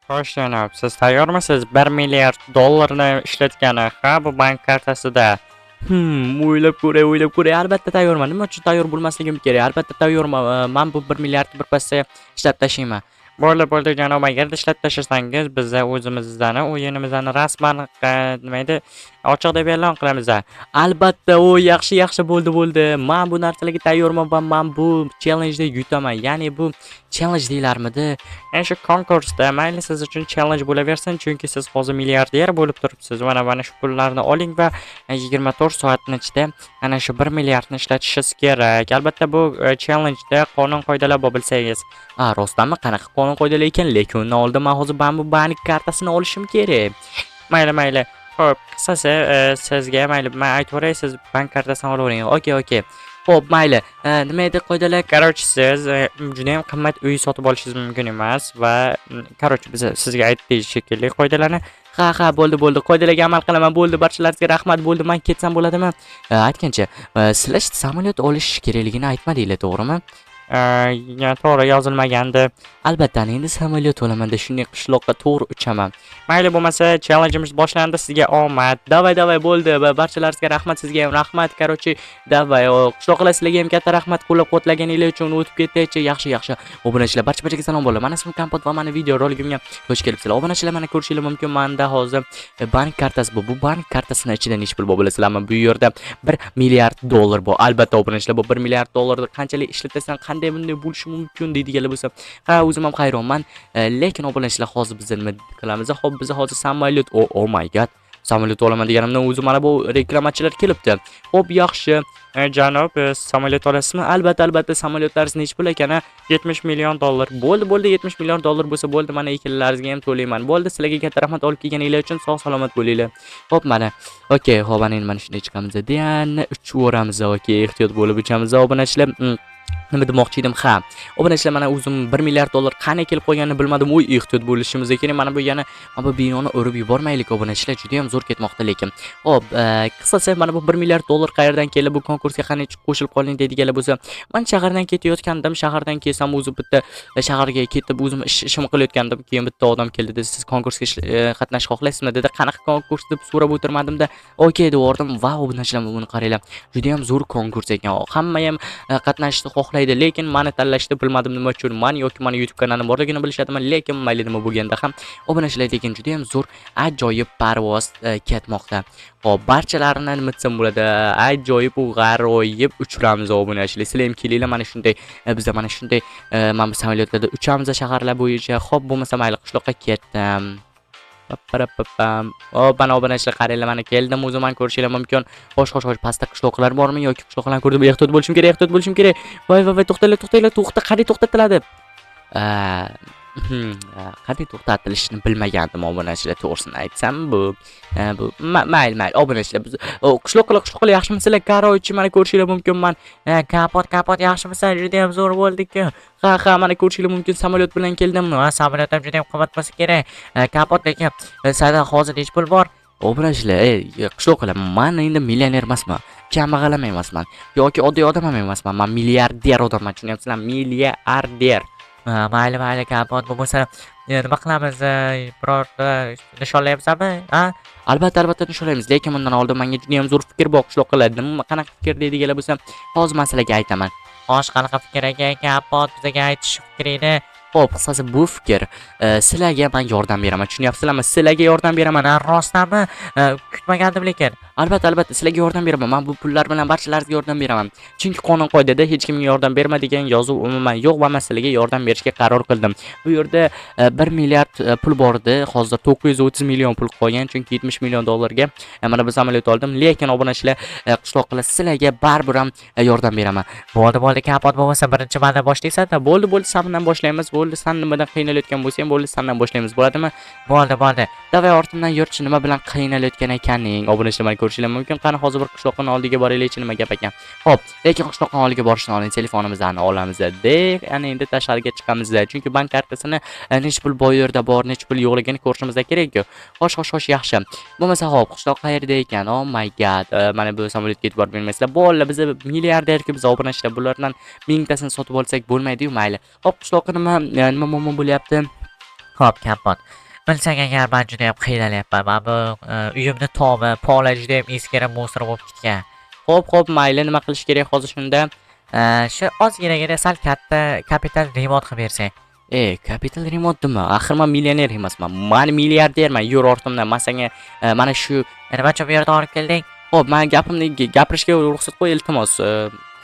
Xo'sh janob, siz tayyormisiz? 1 milliard dollarni ishlatgani, ha, bu bank kartasida? O'ylab ko'ray. Albatta tayyorman. Nima uchun tayyor bo'lmasligim kerak? Albatta tayyorman. Men bu 1 milliardni birpasda ishlab tashlayman. Bo'ldi janob, agar ishlab tashlasangiz, biz o'zimizni o'yinimizni rasman nima edi, ochiq deb e'lon qilamiz. Albatta, yaxshi bo'ldi. Men bu narsalarga tayyorman va men bu challenge-ni yutaman. Ya'ni bu challenge deylarmidi? Shu konkursda mayli siz uchun challenge bo'laversin, chunki siz hozir milliarder bo'lib turibsiz. Mana shu pullarni oling va 24 soatning ichida ana shu 1 milliardni ishlatishingiz kerak. Albatta bu challenge-da qonun qoidalar bor bilsangiz. Rostdanmi? Qanaqa qonun qoidalar ekan? Lekin undan oldin men hozir bu bank kartasini olishim kerak. Mayli. Xo'p, qisqasi sizga mayli men aytaveray, siz bank kartasini olavering. Okey. Xo'p, mayli. Nima edi qoidalar? Короче, siz juda ham qimmat uy sotib olishingiz mumkin emas va короче biz sizga aytdik shekilli qoidalarni. Ha, bo'ldi. Qoidalarga amal qilaman. Bo'ldi, barchalaringizga rahmat. Bo'ldi, men ketsam bo'ladimi? Aytgancha, sizlar samolyot olish kerakligini aytmadinglar, to'g'rimi? To'g'ri yozilmagandi. Albatta, endi samolyot olamanda shunday qishloqqa to'g'ri uchaman. Mayli bo'lmasa, challengeimiz boshlandi. Sizga omad. Davay, bo'ldi. Barchalaringizga rahmat, sizga ham rahmat. Короче, davay. Qishloqlar sizlarga ham katta rahmat qo'llab-quvvatlaganingiz uchun o'tib ketdi. Yaxshi. Obunachilar, barchaga salom bo'ladi. Mana ismim Kompot va mana video roligimga xush kelibsizlar. Obunachilar, mana ko'rishingiz mumkin. Menda hozir bank kartasi bor. Bu bank kartasini ichida nechta pul bor bilasizlarmi? Bu yerda 1 milliard dollar bor. Albatta, obunachilar, bu 1 milliard dollarni qanchalik ishlatasan, qanday bunday bo'lishi mumkin deydiganlar bo'lsa, o'zim ham hayronman. Lekin obunachilar, hozir biz nima qilamiz? Xo'p, biz hozir samolyot, oh my god, samolyot olaman deganimdan o'zi mana bu reklamachilar kelibdi. Xo'p, yaxshi. Janob, samolyot olasizmi? Albatta, samolyotlaringiz nech pul ekan? 70 million dollar. Bo'ldi, 70 million dollar bo'lsa bo'ldi, mana ekinlaringizga ham to'layman. Bo'ldi, sizlarga katta rahmat olib kelganingiz uchun sog' salomat bo'linglar. Xo'p, mana. Okey, xo'p, mana shunday chiqamiz. Yana uchaveramiz. Okey, ehtiyot bo'lib uchamiz, obunachilar. Nima demoqchi edim? Ha. Obunachilar, mana o'zim 1 milliard dollar qanday kelib qolganini bilmadim. Ehtiyot bo'lishimiz kerak. Mana bu yana bu binoni urib yubormaylik, obunachilar. Juda ham zo'r ketmoqda lekin. Xo'p, qisqasi mana bu 1 milliard dollar qayerdan keldi? Bu konkursga qanday qo'shilib qoling deydiganlar bo'lsa, men shahardan ketayotgandim. Shahardan kelsam o'zi bitta shaharga ketib o'zim ishim qilayotgandim. Keyin bitta odam keldi, siz konkursga qatnashishni xohlaysizmi dedi. Qanaqa konkurs deb so'rab o'tirmadim-da. Okey dedim. Va obunachilar, buni qaranglar. Juda ham zo'r konkurs ekan. Hamma ham qatnashishni xohlaydi, lekin meni tanlashni bilmadim nima uchun. Yoki meni YouTube kanalim borligini bilishadimi, lekin mayli nima bo'lganda ham obunachilar, lekin juda ham zo'r ajoyib parvoz ketmoqda. Xo'p, barchalarini nima desam bo'ladi? Ajoyib u g'aroyib uchiramiz obunachilar. Sizlar ham kelinglar, mana shunday biz mana shunday mana bu samolyotlarda uchamiz shaharlar bo'yicha. Xo'p, bo'lmasa mayli qishloqqa ketdim. Mana obunachilar, qaranglar, mana keldim, o'zim ham ko'rishingiz mumkin. Xo'sh, pastda qishloqlar bormi yoki qishloqlarni ko'rdim? Ehtiyot bo'lishim kerak. Voy, to'xtanglar, qanday to'xtatiladi? Qanday to'xtatilishini bilmagandim obunachilar, to'g'risini aytsam. Bu mayli obunachilar, biz qishloqlar yaxshimisizlar? Короче, mana ko'rishingiz mumkin, men kapot yaxshimisan? Juda ham zo'r bo'ldi-ku. Ha, mana ko'rishingiz mumkin, samolyot bilan keldim. Samolyot ham juda ham qimmat bo'lsa kerak. Kapot, lekin sizda hozir nech pul bor? Obunachilar, qishloqlar, men endi millioner emasman, kambag'al ham emasman, yoki oddiy odam ham emasman. Men milliarder odamman, tushunyapsizlarmi? Milliarder. Mayli, kapot bo'lmasa nima qilamiz? Birorta nishonlayapsizmi? Albatta nishonlaymiz, lekin bundan oldin menga juda ham zo'r fikr bor qishloqlar. Nima qanaqa fikr deydiganlar bo'lsa, hozir men sizlarga aytaman. Xo'sh, qanaqa fikr ekan kapot? Bizga aytish fikringni. Xo'p, qisqasi bu fikr sizlarga men yordam beraman, tushunyapsizlarmi? Sizlarga yordam beraman. Rostdanmi? Kutmagandim lekin. Albatta, sizlarga yordam beraman. Men bu pullar bilan barchalaringizga yordam beraman. Chunki qonun qoidada hech kimga yordam berma degan yozuv umuman yo'q va men sizlarga yordam berishga qaror qildim. Bu yerda 1 milliard pul bor edi. Hozir 930 million pul qolgan, chunki 70 million dollarga mana bu samolyot oldim. Lekin obunachilar, qishloqlar, sizlarga baribir ham yordam beraman. Bo'ldi, kapot bo'lmasa birinchi marta boshlaysan-da. Bo'ldi, sendan boshlaymiz. Bo'ldi, sen nimadan qiynalayotgan bo'lsang, bo'ldi, sendan boshlaymiz. Bo'ladimi? Bo'ldi. Davay, ortimdan yurchi, nima bilan qiynalayotgan ekaning? Obunachilar, ko'rishingiz mumkin. Qani hozir bir qishloqning oldiga boraylik, nima gap ekan. Xo'p, lekin qishloqning oldiga borishdan oldin telefonimizni olamiz deb, endi tashqariga chiqamiz, chunki bank kartasini nech pul bu yerda bor, nech pul yo'qligini ko'rishimiz kerak-ku. Xo'sh, yaxshi. Bo'lmasa, xo'p, qishloq qayerda ekan? Oh my god. Mana bu samolyotga yetib borib bilmaysizlar. Bo'ldi, biz milliarderki, biz obunachilar, bulardan mingtasini sotib olsak bo'lmaydi-yu, mayli. Xo'p, qishloqqa nima bo'lyapti? Xo'p, Kapot. Bilsang agar men juda ham qiynalyapman. Men bu uyimni tomi, poli juda ham eskirib musor bo'lib ketgan. Xo'p, mayli, nima qilish kerak hozir shunda? Shu ozginagina sal katta kapital remont qilib bersang. Kapital remont nima? Axir men millioner emasman. Men milliarderman. Yur ortimdan. Men senga mana shu Nimacha bu yerga olib kelding? Xo'p, men gapimni gapirishga ruxsat qo'y, iltimos.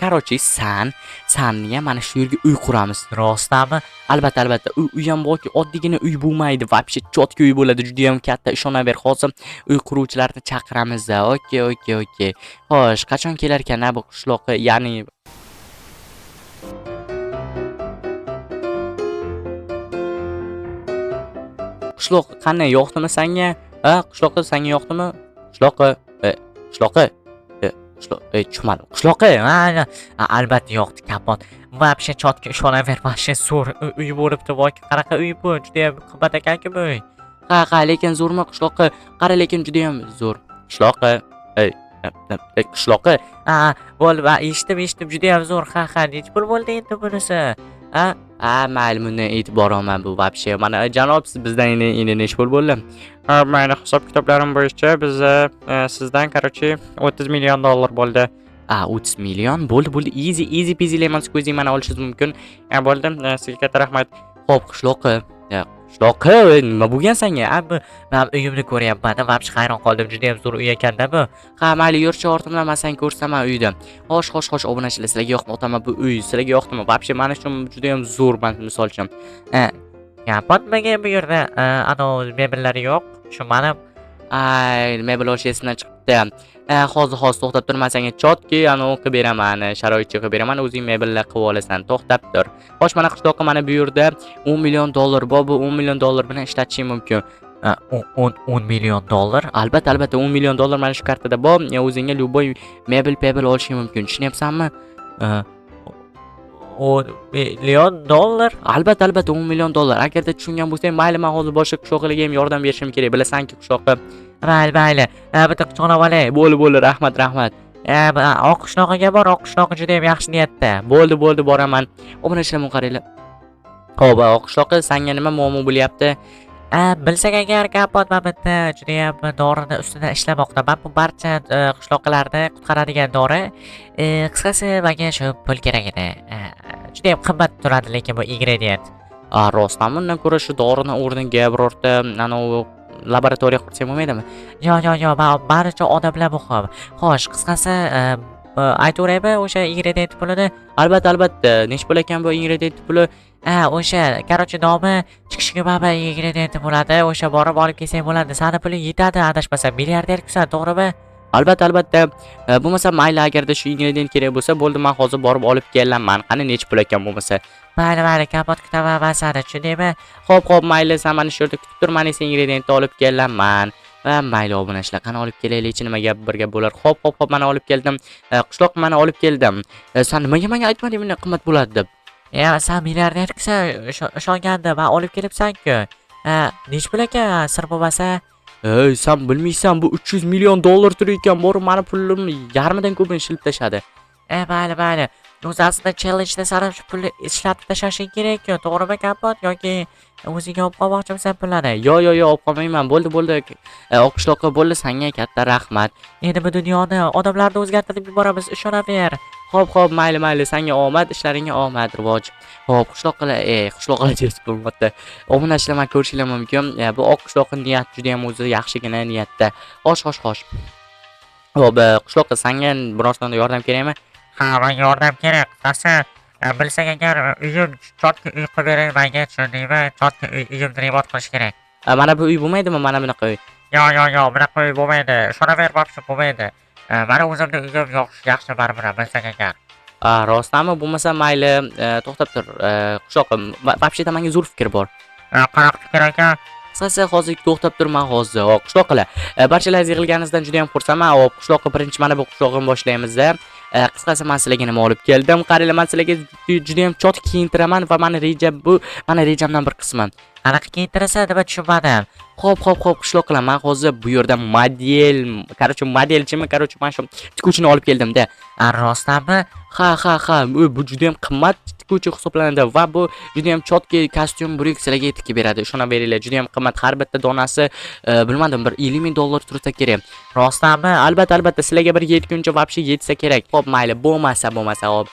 Короче, senga mana shu yerga uy quramiz. Rostami? Albatta. Uy ham borki, oddiygina uy bo'lmaydi. Вообще chotki uy bo'ladi. Juda ham katta, ishonaver. Hozir uy quruvchilarni chaqiramiz. Okey. Xo'sh, qachon kelar ekan bu qishloqqa? Ya'ni qishloq qanday yoqdimi senga? Qishloqqa senga yoqdimi? Qishloqqa, qishloqqa, tushmadim. Qishloqqa, Albatta yo'qdi, Kapot. Вообще chotga ishonaver, mana zo'r uy bo'libdi. Voy, qanaqa uy bu? Juda ham qimmat ekan-ku bu uy. lekin zo'rmi qishloqqa? Qara, lekin juda ham zo'r. Qishloqqa, qishloqqa. Bo'ldi, eshitdim, juda ham zo'r. Necha pul bo'ldi endi bunisi? Mayli, bundan e'tibor olmam bu вообще. Mana janob, siz bizdan endi necha pul bo'ldi? Mayli, hisob kitoblarim bo'yicha biz sizdan короче 30 million dollar bo'ldi. 30 million bo'ldi. Easy peasy lemon squeezy mana olishingiz mumkin. Bo'ldi. Sizga katta rahmat. Xo'p, qishloqqa. Qishloqqa nima bo'lgan senga? Men uyimni ko'ryapman. Вообще hayron qoldim. Juda ham zo'r uy ekanda bu. Mayli, yurchi ortimdan men seni ko'rsaman uyda. Xo'sh, obunachilar, sizlarga yoqmi otaman bu uy? Sizlarga yoqdimi? Вообще mana shu juda ham zo'r, men misol uchun. Kapot, menga bu yerda mebellari yo'q. Shu mana mebel olish esimdan chiqibdi. Hozir to'xtab tur, men senga chotki qilib beraman, sharoitchi qilib beraman, o'zing mebellar qilib olasan. To'xtab tur. Xo'sh, mana qishloqqa mana bu yerda 10 million dollar bor. Bu 10 million dollar bilan ishlatishing mumkin. 10 million dollar? Albatta 10 million dollar mana shu kartada bor. O'zingga любой mebel olishing mumkin. Tushunyapsanmi? 10 million dollar? Albatta 10 million dollar. Agarda tushungan bo'lsang, mayli, men hozir boshqa qishloqlarga ham yordam berishim kerak. Bilasan-ku qishloqqa. Mayli. Bitta quchoqlab olay. Bo'ldi, rahmat. Oq qishloqiga bor. Oq qishloqi juda ham yaxshi niyatda. Bo'ldi, boraman. Obunachilarga qaranglar. Xo'p, oq qishloqqa senga nima muammo bo'lyapti? Bilsak agar, Kapot, men bitta juda ham dorini ustida ishlamoqdaman. Bu barcha qishloqlarni qutqaradigan dori. Qisqasi, menga shu pul kerak edi. Juda ham qimmat turadi, lekin bu ingredient. Rostmi? Undan ko'ra shu dorini o'rniga birorta laboratoriya qursak bo'lmaydimi? Yo'q, barcha odamlar muhim. Xo'sh, qisqasi, aytaveraymi o'sha ingredient pulini? Albatta. Nech pul ekan bu ingredient puli? O'sha, короче, nomi chiqishiga mana ingredient bo'ladi. O'sha borib olib kelsang bo'ladi. Seni puling yetadi, adashmasam. Milliardersan, to'g'rimi? Albatta. Bo'lmasa mayli, agarda shu ingredient kerak bo'lsa, bo'ldi, men hozir borib olib kelaman. Qani nech pul ekan bo'lmasa? Mayli, Kapot, kutaman men seni, tushundingmi? Xo'p, mayli, sen mana shu yerda kutib tur, men esa ingrediyentni olib kelaman. Mayli, obunachilar, qani olib kelaylik-chi, nima gap bir gap bo'lar. Xo'p, mana olib keldim. Qishloq mana olib keldim. Sen nimaga menga aytmading, bunday qimmat bo'ladi deb? Sen milliardersan, ishongandim. Men olib kelibsan-ku. Nech pul ekan, sir bo'lmasa? Sen bilmaysan, bu 300 million dollar tur ekan. Borib, meni pulimni yarmidan ko'pini shilib tashadi. Mayli. O'zi aslida challenge-da sara shu pulni ishlatib tashlashing kerak-ku, to'g'rimi, Kapot? Yoki o'zingga olib qolmoqchimisan pullarni? Yo'q, olib qolmayman. Bo'ldi. Oq qishloqqa bo'ldi, senga katta rahmat. Endi bu dunyoni odamlarni o'zgartirib yuboramiz, ishonaver. Xo'p, mayli, senga omad, ishlaringga omad, rivoj. Xo'p, qishloqlar bo'lmoqda. Obunachilar, men ko'rishinglar mumkin. Bu oq qishloqning niyati juda ham o'zi yaxshigina niyatda. Xo'sh. Xo'p, qishloqqa senga birozdan yordam kerakmi? Menga yordam kerak. Bilsak agar uyim chotga uy qilib beray menga, tushundingmi? Chotga uyimni remont qilish kerak. Mana bu uy bo'lmaydimi? Mana bunaqa uy. Yo'q, bunaqa uy bo'lmaydi. Ishonaver, bo'lmaydi. Mana o'zimni uyim yaxshi baribir, bilsak agar. Rostmi? Bo'lmasa mayli, to'xtab tur. Qishloqqa, вообще menga zo'r fikr bor. Qanaqa fikr ekan? Qisqasi, hozir to'xtab turman hozir. Qishloqlar, barchalaringiz yig'ilganingizdan juda ham xursandman. Qishloqqa birinchi mana bu qishloqni boshlaymiz-da. Qisqasi, men sizlarga nima olib keldim? Qaranglar, men sizlarga juda ham chot kiyintiraman va meni rejamdan bir qismi. Qanaqa kiyintirasan deb tushunmadim. Xo'p, qishloqilar, men hozir bu yerda modelchimi, mana shu tikuvchini olib keldim-da. Rostdanmi? Ha, bu juda ham qimmat tikuvchi hisoblanadi va bu juda ham chotki kostyum burik sizlarga tikib beradi. Ishonib beringlar, juda ham qimmat. Har bitta donasi bilmadim bir $50,000 tursa kerak. Rostdanmi? Albatta sizlarga bir yetguncha вообще yetsa kerak. Xo'p, mayli, bo'lmasa, hop.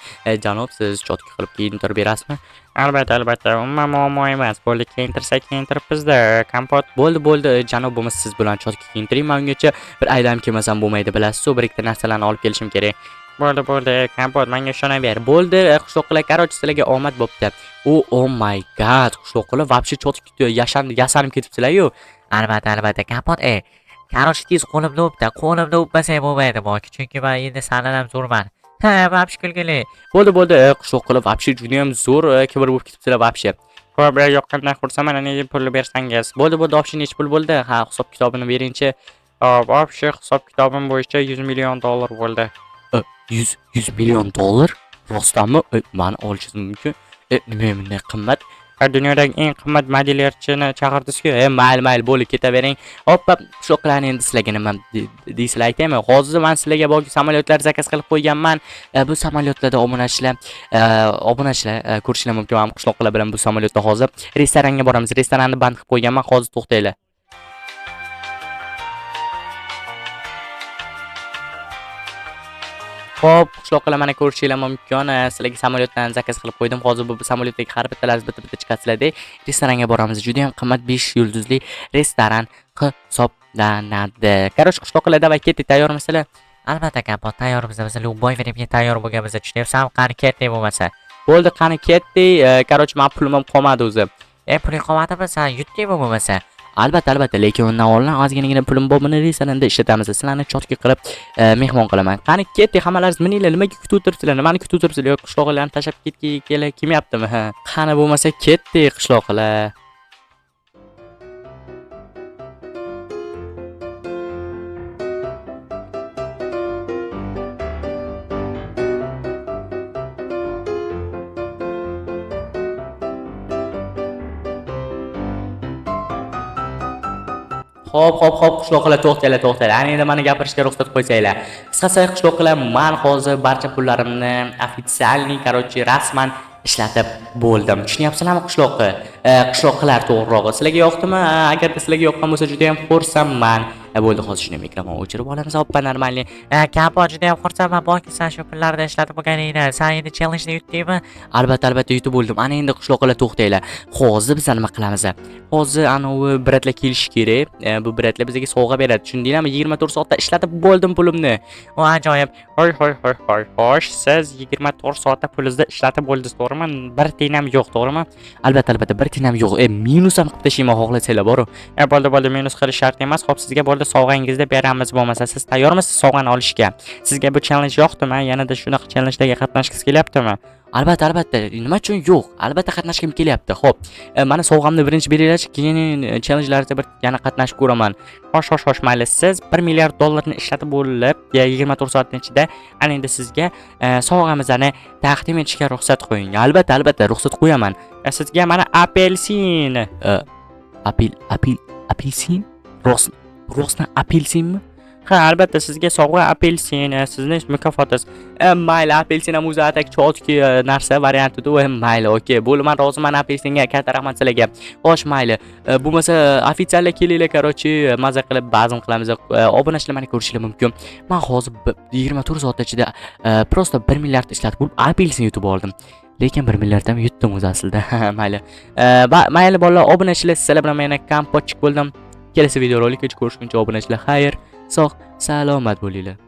Janob, siz chotki qilib kiyintirib berasizmi? Albatta, umuman muammo emas. Bo'ldi, kiyintiribmiz-da, kompot. Bo'ldi, janob, bo'lmasa siz bilan chotki kiyintiring. Men ungacha bir aylanib kelmasam bo'lmaydi, bilasiz-ku, bir ikkita narsalarni olib kelishim kerak. Bo'ldi, kompot, menga ishonaver. Bo'ldi, qishloqlar, qarochi sizlarga omad bo'pti. Oh my god, qishloqlar вообще chotki yasanib ketibsizlar-yu. Albatta, kapot, Qarosh tez qo'limda o'pdi. Qo'limda o'pmasang bo'lmaydi boki, chunki men endi sandan ham zo'rman. Ha, вообще kulgili. Bo'ldi, qishloqlar вообще juda ham zo'r kibr bo'lib ketibsizlar вообще. Xo'p, yoqqandan xursandman, ana pulni bersangiz. Bo'ldi, obshi nech pul bo'ldi? Ha, hisob kitobini beringchi. Hop, obshi hisob kitobim bo'yicha $100 million bo'ldi. $100 million? Rostdanmi? Meni olishim mumkin. Nima bunday qimmat? Dunyodagi eng qimmat modellerchini chaqirdingiz-ku. Mayli, bo'ldi, ketavering. Hop, qishloqlarni endi sizlarga nima deysizlar aytaymi? Hozir men sizlarga boki samolyotlar zakaz qilib qo'yganman. Bu samolyotlarda obunachilar ko'rishlar mumkin. Men qishloqlar bilan bu samolyotda hozir restoranga boramiz. Restoranni band qilib qo'yganman. Hozir to'xtanglar. Xo'p, qishloqlar, mana ko'rishinglar mumkin. Sizlarga samolyotdan zakaz qilib qo'ydim. Hozir bu samolyotdagi har bittalaringiz bitta chiqasizlarda. Restoranga boramiz. Juda ham qimmat 5 yulduzli restoran hisoblanadi. Qarosh qishloqlar, davay ketdik, tayyormisizlar? Albatta, kapot, tayyormiz. Biz Luboy veribga tayyor bo'lganmiz. Tushunayapsan, qani ketdik bo'lmasa. Bo'ldi, qani ketdik. Qaroch, men pulim ham qolmadi o'zi. Puling qolmadimi? Sen yutdingmi bo'lmasa? Albatta, lekin undan oldin ozginagina pulim bor, buni restoranda ishlatamiz. Sizlarni chotki qilib mehmon qilaman. Qani ketdik, hammalaringiz mininglar, nimaga kutib o'tiribsizlar? Nimani kutib o'tiribsizlar? Yo'q, qishloqlarni tashlab ketgili kelmayaptimi? Qani bo'lmasa ketdik, qishloqlar. Xo'p, qishloqlar, to'xtanglar. Ana endi meni gapirishga ruxsat qo'ysanglar. Qisqasi, qishloqlar, men hozir barcha pullarimni ofitsialniy, rasman ishlatib bo'ldim. Tushunyapsizlarmi qishloqlar? Qishloqlar to'g'rirog'i. Sizlarga yoqdimi? Agarda sizlarga yoqqan bo'lsa, juda ham xursandman. Bo'ldi, hozir shuni mikrofon o'chirib olamiz. Hoppa, normalniy. Kapot, juda ham xursandman. Boki sen shu pullarni ishlatib bo'lganingda, sen endi challenge-ni yutdingmi? Albatta, yutib bo'ldim. Ana endi qishloqlar, to'xtanglar. Hozir biz nima qilamiz? Hozir anavi bratlar kelish kerak. Bu bratlar bizga sovg'a beradi. Tushundinglarmi? 24 soatda ishlatib bo'ldim pulimni. O ajoyib. Hoy. Xo'sh, siz 24 soatda pulingizni ishlatib bo'ldingiz, to'g'rimi? Bir tiyin ham yo'q, to'g'rimi? Albatta, bir tiyin ham yo'q. Minus ham qilib tashlayman, xohlasanglar, boru. Bo'ldi, minus qilish shart emas. Xo'p, sizga bo'ldi, sovg'angizni beramiz bo'lmasa. Siz tayyormisiz sovg'ani olishga? Sizga bu challenge yoqdimi? Yanada shunaqa challengelarga qatnashgingiz kelyaptimi? Albatta, nima uchun yo'q? Albatta qatnashgim kelyapti. Xo'p, mana sovg'amni birinchi beringlar, keyin challengelarda bir yana qatnashib ko'raman. Xo'sh, mayli, siz $1 milliard ishlatib bo'lib, 24 soatning ichida ana endi sizga sovg'amizni taqdim etishga ruxsat qo'ying. Albatta, ruxsat qo'yaman. Sizga mana apelsin. Apelsin? Rostdan apelsinmi? Ha, albatta, sizga sovg'a apelsin, sizni mukofotingiz. Mayli, apelsin ham o'zi atak chotki narsa variantidu. Mayli, okey. Bo'ldi, men roziman apelsinga. Katta rahmat sizlarga. Xo'sh, mayli. Bo'lmasa ofitsiallar kelinglar, qarochi, maza qilib bazm qilamiz. Obunachilar meni ko'rishlar mumkin. Men hozir 24 soat ichida prosta 1 milliard ishlatib bo'lib apelsin yutib oldim. Lekin 1 milliard ham yutdim o'zi aslida. Mayli bolalar, obunachilar, sizlar bilan men kompotchik bo'ldim. Kelasi videorolikda ko'rishguncha obunachilar, xayr, sog', salomat bo'linglar.